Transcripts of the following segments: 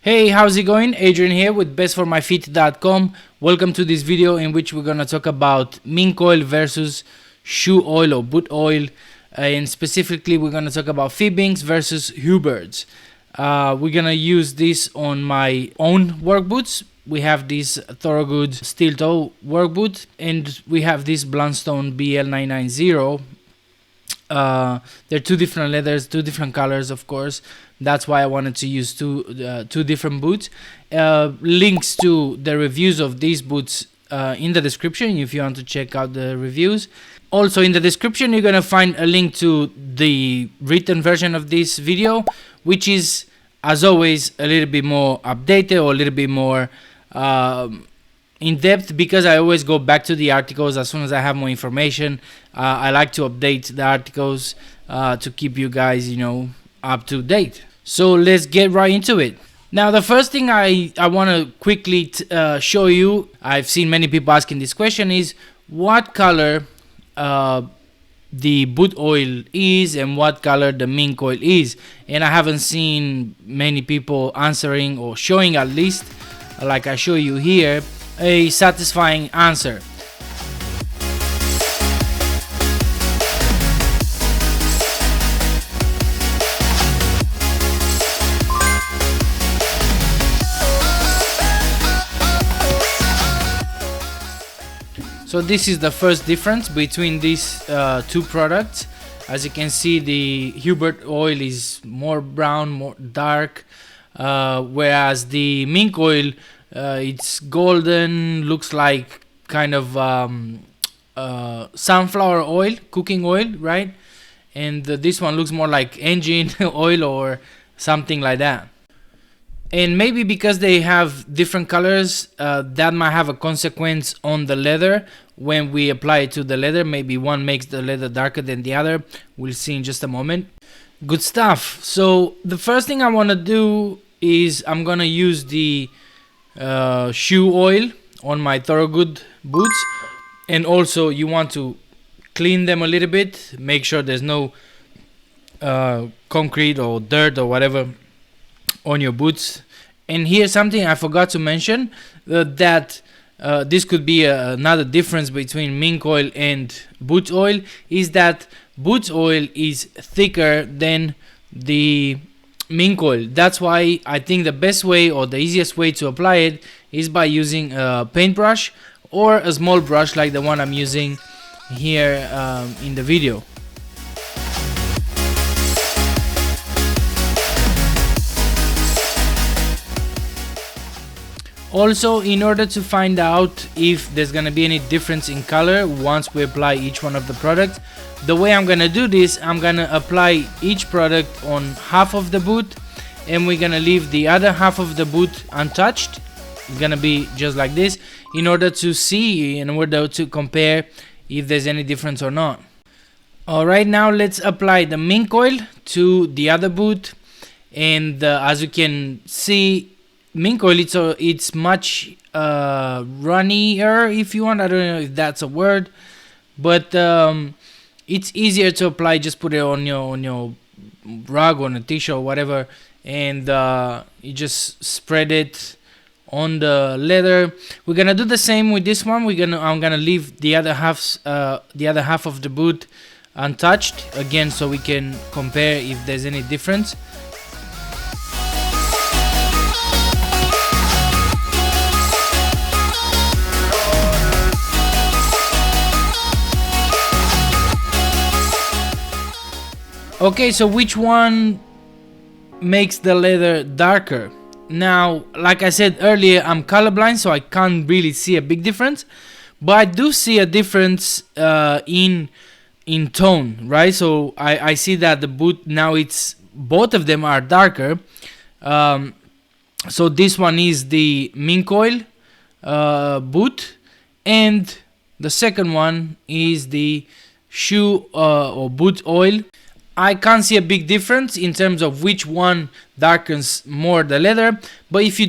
Hey, how's it going? Adrian here with bestformyfeet.com. Welcome to this video in which we're going to talk about mink oil versus shoe oil or boot oil. And specifically, we're going to talk about Fiebings versus Huberds. We're going to use this on my own work boots. We have this Thorogood steel toe work boot, and we have this Blundstone BL990. They're two different leathers, two different colors, of course. That's why I wanted to use two different boots. Links to the reviews of these boots in the description if you want to check out the reviews. Also in the description you're gonna find a link to the written version of this video, which is, as always, a little bit more updated or a little bit more in depth, because I always go back to the articles as soon as I have more information. I like to update the articles to keep you guys, up to date. So let's get right into it. Now, the first thing I want to quickly show you, I've seen many people asking this question, is what color the boot oil is and what color the mink oil is. And I haven't seen many people answering, or showing at least, like I show you here, a satisfying answer. So this is the first difference between these two products. As you can see, the Huberd oil is more brown, more dark, whereas the mink oil, it's golden, looks like kind of sunflower oil, cooking oil, right? And this one looks more like engine oil or something like that. And maybe because they have different colors, that might have a consequence on the leather when we apply it to the leather. Maybe one makes the leather darker than the other. We'll see in just a moment. Good stuff. So the first thing I want to do is I'm going to use the shoe oil on my Thorogood boots. And also you want to clean them a little bit. Make sure there's no concrete or dirt or whatever on your boots. And here's something I forgot to mention, that this could be another difference between mink oil and boot oil, is that boot oil is thicker than the mink oil. That's why I think the best way or the easiest way to apply it is by using a paintbrush or a small brush like the one I'm using here in the video. Also, in order to find out if there's gonna be any difference in color once we apply each one of the products, the way I'm gonna do this, I'm gonna apply each product on half of the boot, and we're gonna leave the other half of the boot untouched. It's gonna be just like this, in order to see, in order to compare if there's any difference or not. Alright, now let's apply the mink oil to the other boot, and as you can see, mink oil, it's much runnier, if you want. I don't know if that's a word, but it's easier to apply. Just put it on your rug, on a t-shirt or whatever, and you just spread it on the leather. We're gonna do the same with this one. I'm gonna leave the other half of the boot untouched again, so we can compare if there's any difference. Okay, so which one makes the leather darker? Now, like I said earlier, I'm colorblind, so I can't really see a big difference, but I do see a difference in tone, right? So I see that the boot now, both of them are darker. So this one is the mink oil boot, and the second one is the shoe or boot oil. I can't see a big difference in terms of which one darkens more the leather, but if you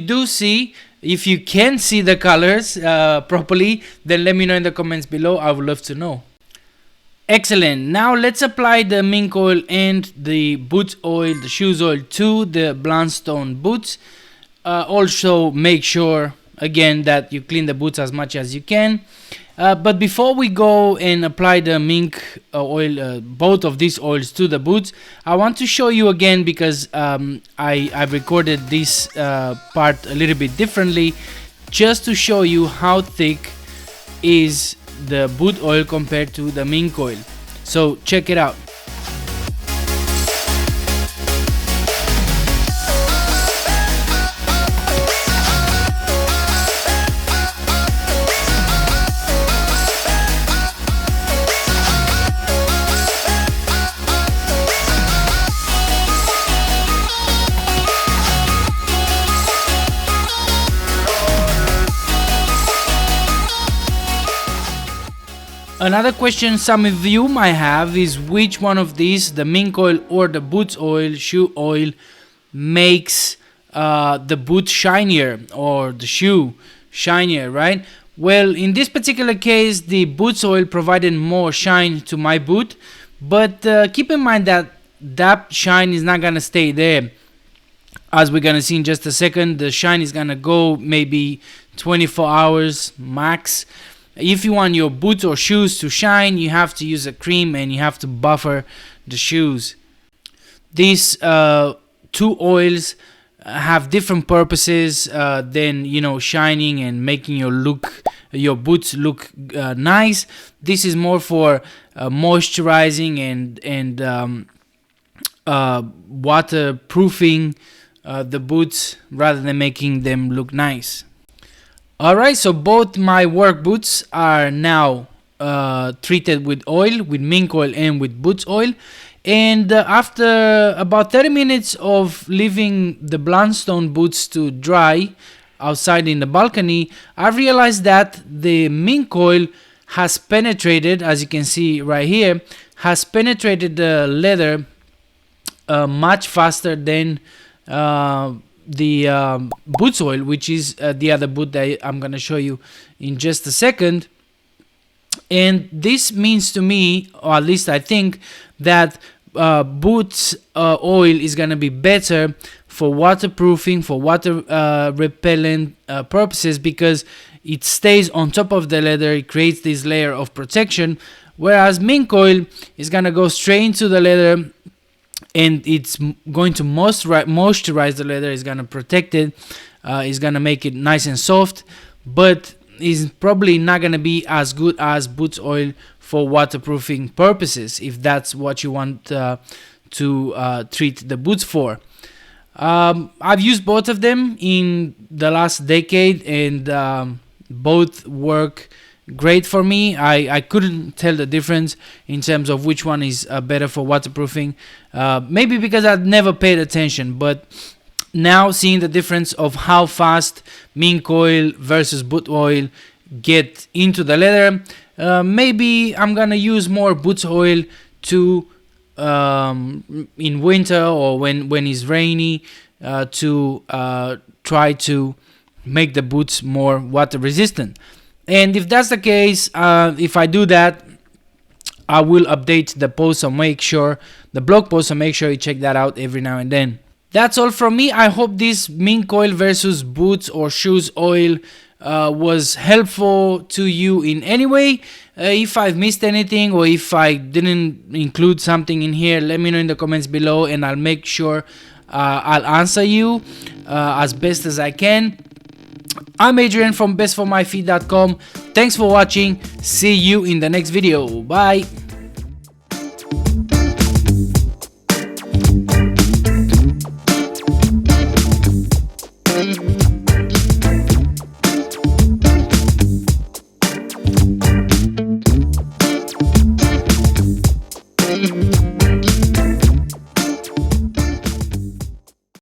can see the colors properly, then let me know in the comments below. I would love to know. Excellent. Now let's apply the mink oil and the boot oil, the shoes oil, to the Blundstone boots. Also make sure again that you clean the boots as much as you can. But before we go and apply the Mink oil, both of these oils to the boots, I want to show you again, because I've recorded this part a little bit differently, just to show you how thick is the boot oil compared to the Mink oil. So check it out. Another question some of you might have is which one of these, the Mink oil or the boots oil, shoe oil, makes the boot shinier or the shoe shinier, right? Well, in this particular case, the boots oil provided more shine to my boot, but keep in mind that that shine is not gonna stay there. As we're gonna see in just a second, the shine is gonna go maybe 24 hours max. If you want your boots or shoes to shine, you have to use a cream and you have to buffer the shoes. These two oils have different purposes than, you know, shining and making your boots look nice. This is more for moisturizing and waterproofing the boots rather than making them look nice. Alright, so both my work boots are now treated with oil, with Mink oil and with boots oil. And after about 30 minutes of leaving the Blundstone boots to dry outside in the balcony, I realized that the Mink oil has penetrated, as you can see right here, has penetrated the leather much faster than the boots oil, which is the other boot that I'm gonna show you in just a second. And this means to me, or at least I think, that boots oil is gonna be better for waterproofing, for water repellent purposes, because it stays on top of the leather. It creates this layer of protection, whereas Mink oil is gonna go straight into the leather and it's going to moisturize the leather. It's gonna protect it, it's gonna make it nice and soft, but is probably not gonna be as good as boots oil for waterproofing purposes, if that's what you want to treat the boots for. I've used both of them in the last decade, and both work great for me. I couldn't tell the difference in terms of which one is better for waterproofing, maybe because I'd never paid attention, but now seeing the difference of how fast Mink oil versus boot oil get into the leather, maybe I'm gonna use more boots oil to in winter or when it's rainy, to try to make the boots more water resistant. And if that's the case, if I do that, I will update the post, so make sure the blog post, so make sure you check that out every now and then. That's all from me. I hope this Mink oil versus boots or shoes oil was helpful to you in any way. If I've missed anything or if I didn't include something in here, let me know in the comments below and I'll make sure I'll answer you as best as I can. I'm Adrian from bestformyfeet.com. Thanks for watching. See you in the next video. Bye.